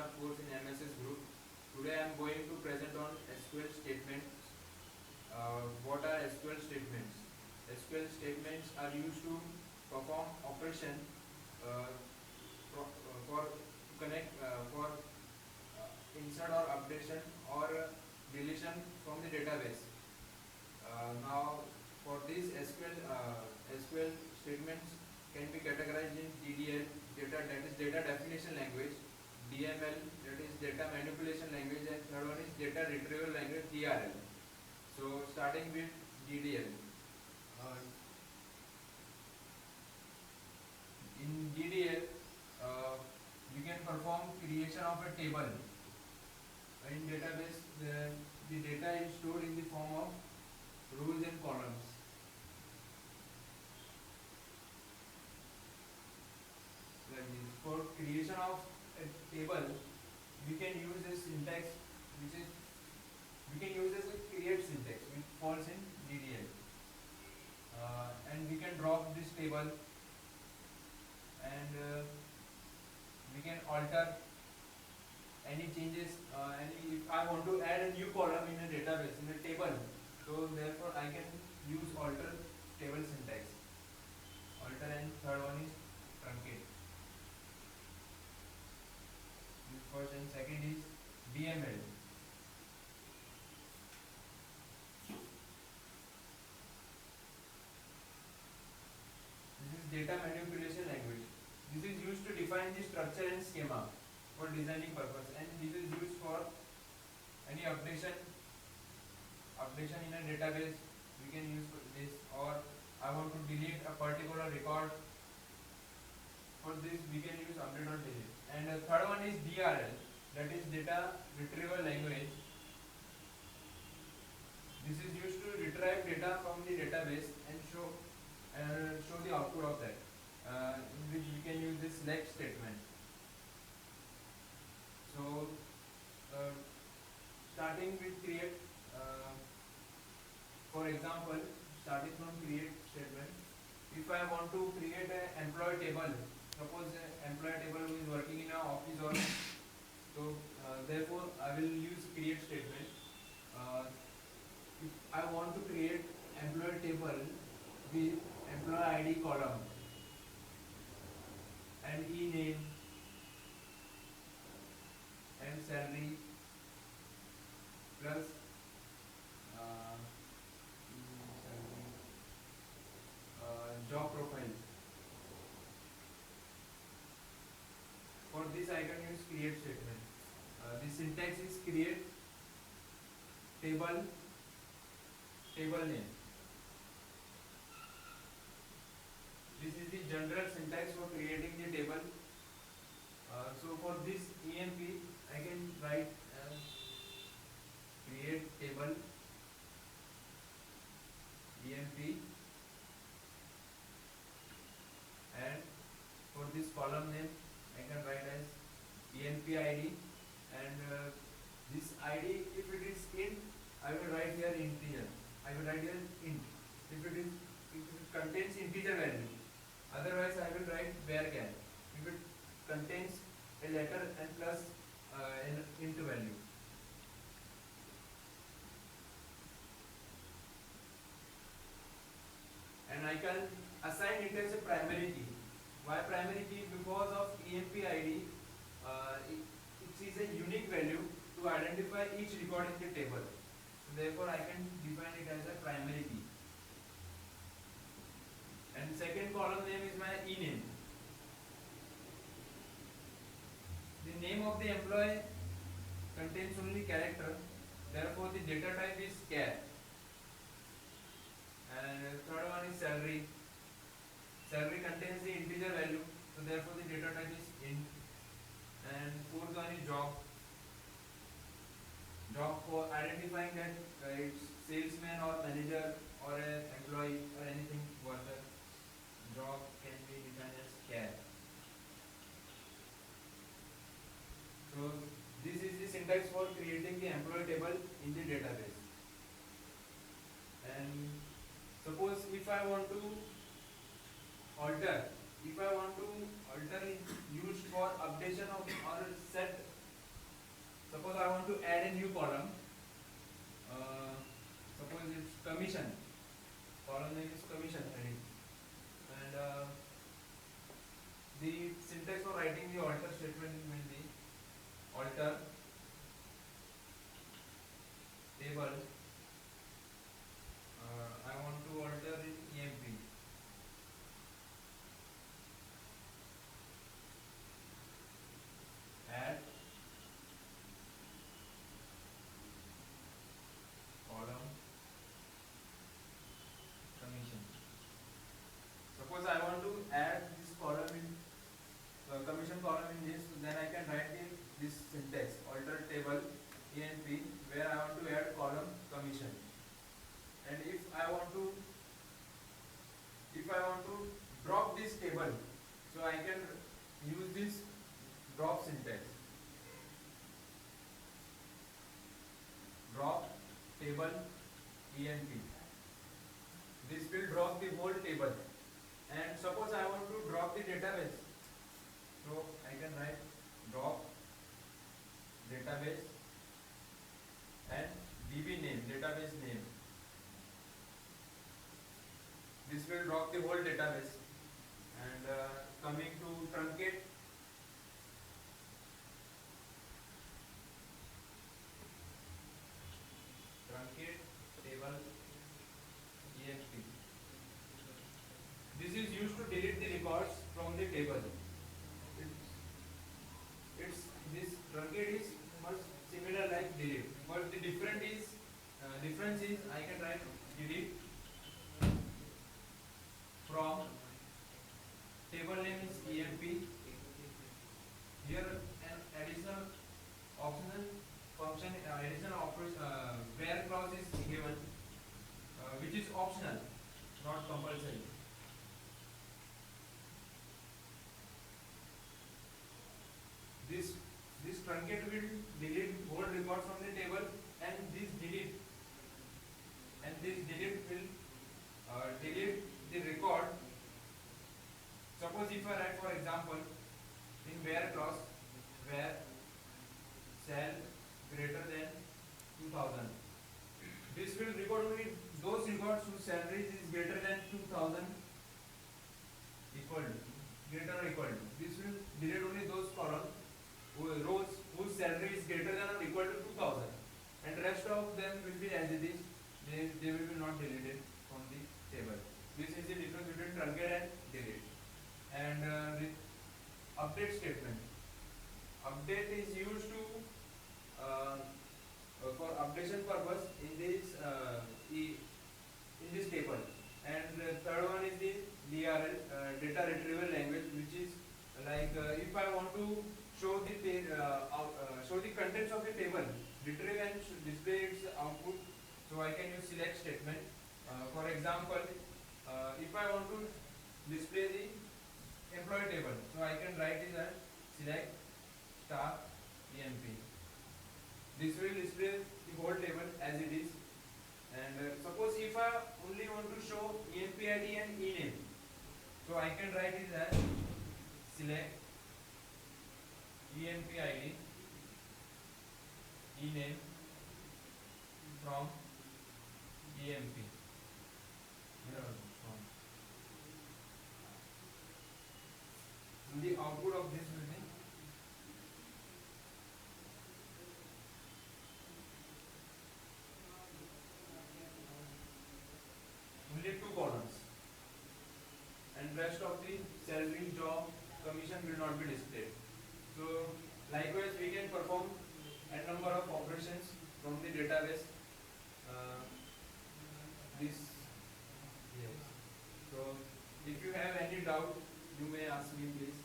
our course in MAsys Group. Today I am going to present on SQL statements. What are SQL statements? SQL statements are used to perform operation uh, for connect for insert or updation or deletion from the database. Now, for these SQL statements can be categorized in DDL, that is data definition language, DML, that is data manipulation language, and third one is data retrieval language, DRL. So, starting with DDL. In DDL, we can perform creation of a table. In database, the data is stored in the form of rows and columns. Like this. For creation of a table, we can use a syntax which is we can use as a create syntax which falls in DDL. And we can drop this table and we can alter any changes. If I want to add a new column in a database, in a table, so therefore I can use alter table syntax. Alter, and third one is truncate. First and second is DML. This is data manipulation language. This is used to define the structure and schema for designing purpose, and this is used for any updation in a database. We can use this, or I want to delete a particular record. For this we can use update or delete. And the third one is DRL, that is data retrieval language. This is used to retrieve data from the database and show the output of that, in which we can use this select statement. So, starting with create, for example, starting from create statement, if I want to create an employee table, suppose an employee table who is working in an office, or so therefore I will use create statement. If I want to create employee table with employee ID column and e-name and salary plus job profile. For this I can use create statement. The syntax is create table name. This is the general syntax for creating the table. So for this EMP I can write create table EMP, and for this column name I can write as EMP ID, and this ID, if it is int, I will write here integer. I will write here int. If it contains integer value, otherwise I will write varchar. If it contains a letter and plus an int value. And I can assign it as a primary key. Why primary key? Because of EMP ID, it is a unique value to identify each record in the table. So therefore I can define it as a primary key. And second column name is my e-name. The name of the employee contains only character, therefore the data type is char. And third one is salary. Salary contains the integer value, so therefore the data type is int. And fourth one is job. Job, for identifying that it's salesman or manager or an employee or anything worker. Job can be defined as char. So this is the syntax for creating the employee table in the database. And suppose if I want to alter, used for updation of or set commission. Column name is commission heading. And the syntax for writing the alter statement will be alter table. I want to alter in EMP. Add column commission. Suppose I want to add this column in commission column in this, then I can write this syntax alter table EMP where I want to add column commission. And if I want to drop this table, so I can use this drop syntax. Drop table EMP. This will drop the whole table. And suppose I want to drop the database, so I can write drop database and DB name, database name. This will drop the whole database. And coming to truncate, table EMP. This is used to delete the records from the table. This truncate is much similar like delete, but the difference is I can write delete from table name is EMP. Here an additional optional function, additional operation where clause is given, which is optional, not compulsory. This truncate will delete whole record from the table, and this delete will delete the record. Suppose if I write, for example, in where clause, where cell greater than 2000, this will record only those records whose salaries is greater than 2000 greater or equal to. This will delete only those columns, rows whose salary is greater than or equal to 2000, and rest of them will be as it is. They will be not deleted from the table. This is the difference between truncate and delete. And the update statement. Update is used to for updation purpose in this table. And the third one is the DRL, data retrieval language, which is like if I want to show the contents of the table, retrieve and display its output, so I can use select statement. For example, if I want to display the employee table, so I can write it as select star EMP. This will display the whole table as it is. And suppose if I only want to show EMP ID and ename, so I can write it as select EMP ID ename from EMP. The output of this will be only 2 columns, and rest of the salary, job, commission will not be displayed. So likewise we can perform a number of operations from the database. So if you have any doubt, you may ask me please.